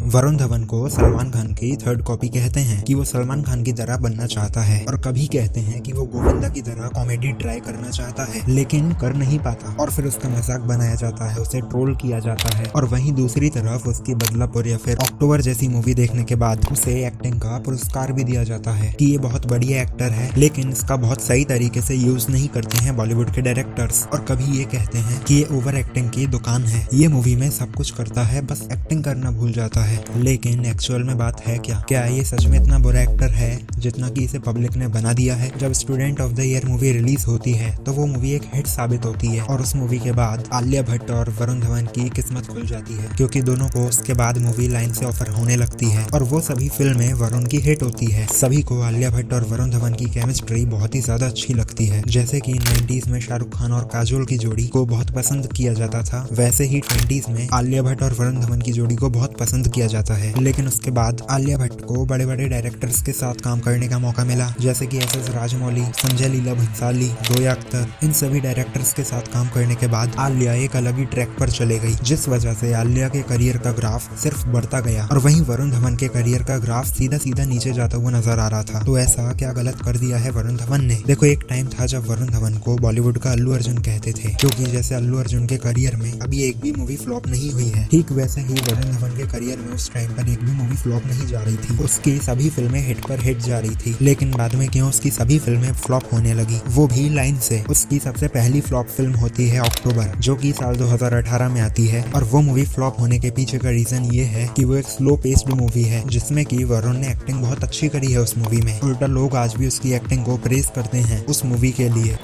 वरुण धवन को सलमान खान की third copy कहते हैं कि वो सलमान खान की तरह बनना चाहता है और कभी कहते हैं कि वो गोविंदा की तरह कॉमेडी ट्राई करना चाहता है लेकिन कर नहीं पाता और फिर उसका मजाक बनाया जाता है, उसे ट्रोल किया जाता है। और वहीं दूसरी तरफ उसकी बदलापुर या फिर अक्टूबर जैसी मूवी देखने के बाद उसे एक्टिंग का पुरस्कार भी दिया जाता है कि ये बहुत बढ़िया एक्टर है लेकिन इसका बहुत सही तरीके से यूज नहीं करते हैं बॉलीवुड के डायरेक्टर्स। और कभी ये कहते हैं कि ये ओवर एक्टिंग की दुकान है, ये मूवी में सब कुछ करता है बस एक्टिंग करना भूल जाता है। लेकिन एक्चुअल में बात है क्या ये सच में इतना बुरा एक्टर है जितना कि इसे पब्लिक ने बना दिया है? जब student of the year movie release होती है तो वो मूवी एक हिट साबित होती है और उस मूवी के बाद आलिया भट्ट और वरुण धवन की किस्मत खुल जाती है क्योंकि दोनों को उसके बाद मूवी लाइन से ऑफर होने लगती है और वो सभी फिल्में वरुण की हिट होती है। सभी को आलिया भट्ट और वरुण धवन की केमिस्ट्री बहुत ही ज्यादा अच्छी लगती है। जैसे कि 90s में शाहरुख खान और काजोल की जोड़ी को बहुत पसंद किया जाता था, वैसे ही 20s में आलिया भट्ट और वरुण धवन की जोड़ी को बहुत पसंद किया जाता है। लेकिन उसके बाद आलिया भट्ट को बड़े बड़े डायरेक्टर्स के साथ काम करने का मौका मिला, जैसे कि SS राजमौली, संजय लीला भंसाली, जोया अख्तर। इन सभी डायरेक्टर्स के साथ काम करने के बाद आलिया एक अलग ही ट्रैक पर चले गई, जिस वजह से आलिया के करियर का ग्राफ सिर्फ बढ़ता गया और वहीं वरुण धवन के करियर का ग्राफ सीधा सीधा नीचे जाता हुआ नजर आ रहा था। तो ऐसा क्या गलत कर दिया है वरुण धवन ने? देखो, एक टाइम था जब वरुण धवन को बॉलीवुड का अल्लू अर्जुन कहते थे, क्योंकि जैसे अल्लू अर्जुन के करियर में अभी एक भी मूवी फ्लॉप नहीं हुई है, ठीक वैसे ही वरुण धवन के करियर में उस टाइम पर एक भी मूवी फ्लॉप नहीं जा रही थी। उसकी सभी फिल्में हिट पर हिट जा रही थी, लेकिन बाद में क्यों उसकी सभी फिल्में फ्लॉप होने लगी, वो भी लाइन से। उसकी सबसे पहली फ्लॉप फिल्म होती है अक्टूबर, जो कि साल 2018 में आती है और वो मूवी फ्लॉप होने के पीछे का रीजन ये है कि वो एक स्लो पेस्ड मूवी है जिसमें कि वरुण ने एक्टिंग बहुत अच्छी करी है उस मूवी में। उल्टा लोग आज भी उसकी एक्टिंग को प्रेज करते हैं उस मूवी के लिए।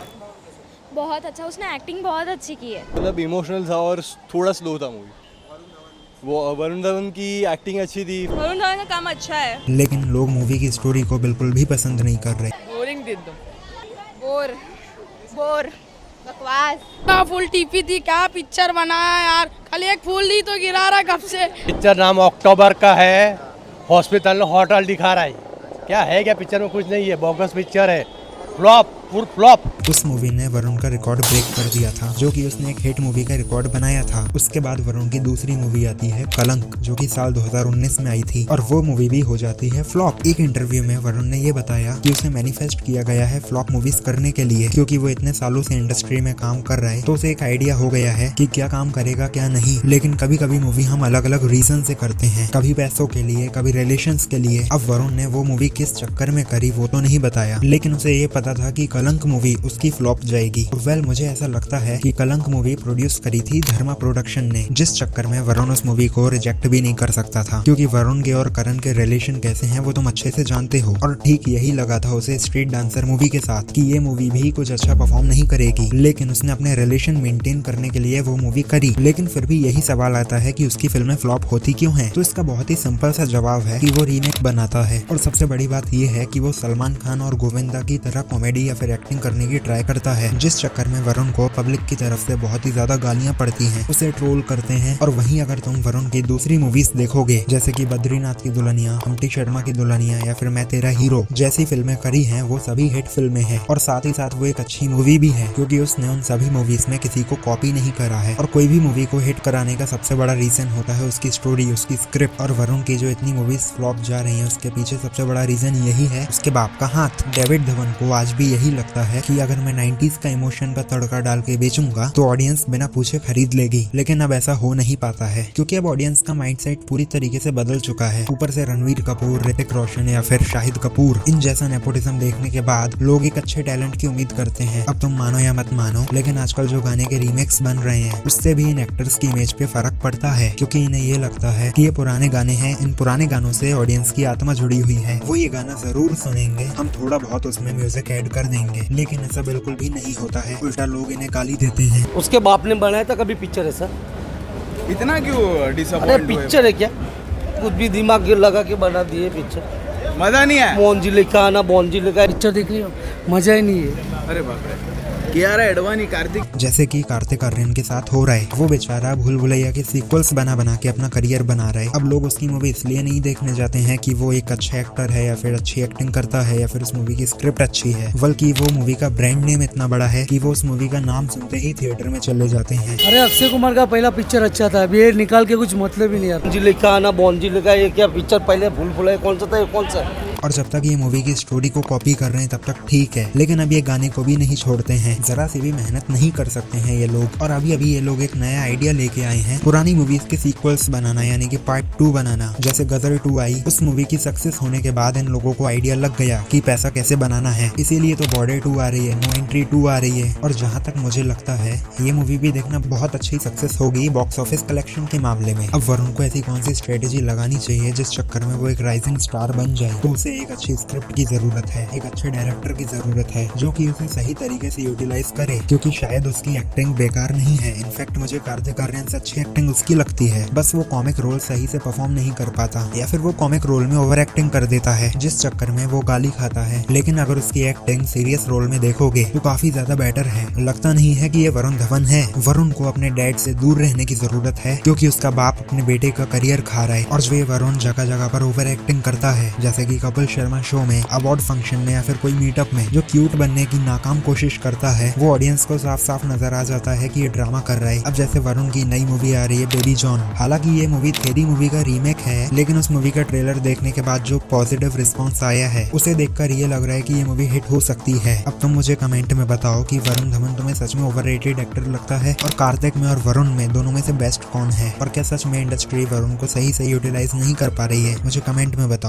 बहुत अच्छा, उसने एक्टिंग बहुत अच्छी की है। मतलब इमोशनल था और थोड़ा स्लो था मूवी। वो वरुण धवन की एक्टिंग अच्छी थी, वरुण धवन का काम अच्छा है, लेकिन लोग मूवी की स्टोरी को बिल्कुल भी पसंद नहीं कर रहे। बोरिंग दे दो, बोर बकवास। फुल टीपी थी, क्या पिक्चर बनाया यार, खाली एक फूल दी तो गिरा रहा कब से। पिक्चर नाम अक्टूबर का है, हॉस्पिटल होटल दिखा रहा है, क्या है क्या पिक्चर में कुछ नहीं है, बोगस पिक्चर है, फ्लॉप फुल फ्लॉप। उस मूवी ने वरुण का रिकॉर्ड ब्रेक कर दिया था, जो कि उसने एक हिट मूवी का रिकॉर्ड बनाया था। उसके बाद वरुण की दूसरी मूवी आती है कलंक, जो कि साल 2019 में आई थी और वो मूवी भी हो जाती है फ्लॉप। एक इंटरव्यू में वरुण ने ये बताया कि उसे मैनिफेस्ट किया गया है फ्लॉप मूवीज करने के लिए, क्योंकि वो इतने सालों से इंडस्ट्री में काम कर रहा है तो उसे एक आइडिया हो गया है कि क्या काम करेगा क्या नहीं। लेकिन कभी कभी मूवी हम अलग अलग रीजन से करते हैं, कभी पैसों के लिए, कभी रिलेशंस के लिए। अब वरुण ने वो मूवी किस चक्कर में करी वो तो नहीं बताया, लेकिन उसे ये पता था कि कलंक मूवी उसकी फ्लॉप जाएगी। मुझे ऐसा लगता है कि कलंक मूवी प्रोड्यूस करी थी धर्मा प्रोडक्शन ने, जिस चक्कर में वरुण उस मूवी को रिजेक्ट भी नहीं कर सकता था, क्योंकि वरुण के और करण के रिलेशन कैसे हैं वो तुम अच्छे से जानते हो। और ठीक यही लगा था उसे स्ट्रीट डांसर मूवी के साथ कि ये मूवी भी कुछ अच्छा परफॉर्म नहीं करेगी, लेकिन उसने अपने रिलेशन मेंटेन करने के लिए वो मूवी करी। लेकिन फिर भी यही सवाल आता है कि उसकी फिल्में फ्लॉप होती क्यों हैं? तो इसका बहुत ही सिंपल सा जवाब है कि वो रीमेक बनाता है। और सबसे बड़ी बात ये है कि वो सलमान खान और गोविंदा की तरह कॉमेडी या फिर एक्टिंग करने की ट्राई करता है, जिस चक्कर में वरुण को पब्लिक की तरफ से बहुत ही ज्यादा गालियां पड़ती हैं, उसे ट्रोल करते हैं। और वहीं अगर तुम वरुण की दूसरी मूवीज देखोगे, जैसे कि बद्रीनाथ की दुल्हनिया, हम्टी शर्मा की दुल्हनिया या फिर मैं तेरा हीरो जैसी फिल्में करी हैं, वो सभी हिट फिल्में हैं और साथ ही साथ वो एक अच्छी मूवी भी है, क्योंकि उसने उन सभी मूवीज में किसी को कॉपी नहीं करा है। और कोई भी मूवी को हिट कराने का सबसे बड़ा रीजन होता है उसकी स्टोरी, उसकी स्क्रिप्ट। और वरुण की जो इतनी मूवीज फ्लॉप जा रही है उसके पीछे सबसे बड़ा रीजन यही है उसके बाप का हाथ। डेविड धवन को आज भी यही लगता है कि अगर मैं 90s का इमोशन का तड़का डाल के बेचूंगा तो ऑडियंस बिना पूछे खरीद लेगी, लेकिन अब ऐसा हो नहीं पाता है, क्योंकि अब ऑडियंस का माइंडसेट पूरी तरीके से बदल चुका है। ऊपर से रणवीर कपूर, ऋतिक रोशन या फिर शाहिद कपूर, इन जैसा नेपोटिज्म देखने के बाद लोग एक अच्छे टैलेंट की उम्मीद करते हैं। अब तुम मानो या मत मानो, लेकिन आजकल जो गाने के रीमेक्स बन रहे हैं उससे भी इन एक्टर्स की इमेज पे फर्क पड़ता है, क्योंकि इन्हें ये लगता है कि ये पुराने गाने हैं, इन पुराने गानों से ऑडियंस की आत्मा जुड़ी हुई है, वो ये गाना जरूर सुनेंगे, हम थोड़ा बहुत उसमें म्यूजिक ऐड कर देंगे। लेकिन ऐसा बिल्कुल भी नहीं होता है, उल्टा लोग इन्हें गाली देते हैं। उसके बाप ने बनाया था कभी पिक्चर ऐसा? इतना क्यों डिसअपॉइंट? अरे पिक्चर है क्या, कुछ भी दिमाग लगा के बना दिए पिक्चर, मजा नहीं आया। मोहन जी लिखा ना, मोहन जी लिखा, पिक्चर देख रही हो, मजा ही नहीं है। अरे बाप रे, कियारा एडवाणी, कार्तिक। जैसे कि कार्तिक आर्यन के साथ हो रहा है। वो बेचारा भूल भुलैया के सीक्वल्स बना बना के अपना करियर बना रहा है। अब लोग उसकी मूवी इसलिए नहीं देखने जाते हैं कि वो एक अच्छा एक्टर है या फिर अच्छी एक्टिंग करता है या फिर उस मूवी की स्क्रिप्ट अच्छी है, बल्कि वो मूवी का ब्रांड नेम इतना बड़ा है कि वो उस मूवी का नाम सुनते ही थिएटर में चले जाते हैं। अरे अक्षय कुमार का पहला पिक्चर अच्छा था, अभी ये निकाल के कुछ मतलब ही नहीं आता। जी लिखा ना बॉन्जी लिखा, ये क्या पिक्चर पहले भूल भुलैया कौन सा था, ये कौन सा? और जब तक ये मूवी की स्टोरी को कॉपी कर रहे हैं तब तक ठीक है, लेकिन अब ये गाने को भी नहीं छोड़ते हैं। जरा सी भी मेहनत नहीं कर सकते हैं ये लोग। और अभी ये लोग एक नया आइडिया लेके आए हैं, पुरानी मूवीज के सीक्वल्स बनाना, यानी कि पार्ट 2 बनाना। जैसे गदर 2 आई, उस मूवी की सक्सेस होने के बाद इन लोगों को आइडिया लग गया कि पैसा कैसे बनाना है, इसीलिए तो बॉर्डर 2 आ रही है, नो एंट्री 2 आ रही है। और जहाँ तक मुझे लगता है ये मूवी भी देखना बहुत अच्छी सक्सेस होगी बॉक्स ऑफिस कलेक्शन के मामले में। अब वरुण को ऐसी कौन सी स्ट्रेटेजी लगानी चाहिए जिस चक्कर में वो एक राइजिंग स्टार बन जाए? तो उसे एक अच्छी स्क्रिप्ट की जरूरत है, एक अच्छे डायरेक्टर की जरूरत है जो कि उसे सही तरीके से यूटिलाइज करे, क्योंकि शायद उसकी एक्टिंग बेकार नहीं है। इनफैक्ट मुझे कार्तिक आर्यन से अच्छी एक्टिंग उसकी लगती है, बस वो कॉमिक रोल सही से परफॉर्म नहीं कर पाता या फिर वो कॉमिक रोल में ओवर एक्टिंग कर देता है, जिस चक्कर में वो गाली खाता है। लेकिन अगर उसकी एक्टिंग सीरियस रोल में देखोगे तो काफी ज्यादा बेटर है। लगता नहीं है कि ये वरुण धवन है। वरुण को अपने डैड से दूर रहने की जरूरत है, क्योंकि उसका बाप अपने बेटे का करियर खा रहा है। और जो ये वरुण जगह जगह पर ओवर एक्टिंग करता है, जैसे कि कपिल शर्मा शो में, अवार्ड फंक्शन में या फिर कोई मीटअप में जो क्यूट बनने की नाकाम कोशिश करता है, वो ऑडियंस को साफ साफ नजर आ जाता है कि ये ड्रामा कर रहा है। अब जैसे वरुण की नई मूवी आ रही है बेबी जॉन, हालांकि ये मूवी थेरी मूवी का रीमेक है, लेकिन उस मूवी का ट्रेलर देखने के बाद जो पॉजिटिव रिस्पॉन्स आया है उसे देखकर ये लग रहा है कि ये मूवी हिट हो सकती है। अब तुम मुझे कमेंट में बताओ कि वरुण धवन तुम्हें सच में ओवररेटेड एक्टर लगता है, और कार्तिक में और वरुण में दोनों में से बेस्ट कौन है, और क्या सच में इंडस्ट्री वरुण को सही से यूटिलाइज नहीं कर पा रही है? मुझे कमेंट में बताओ।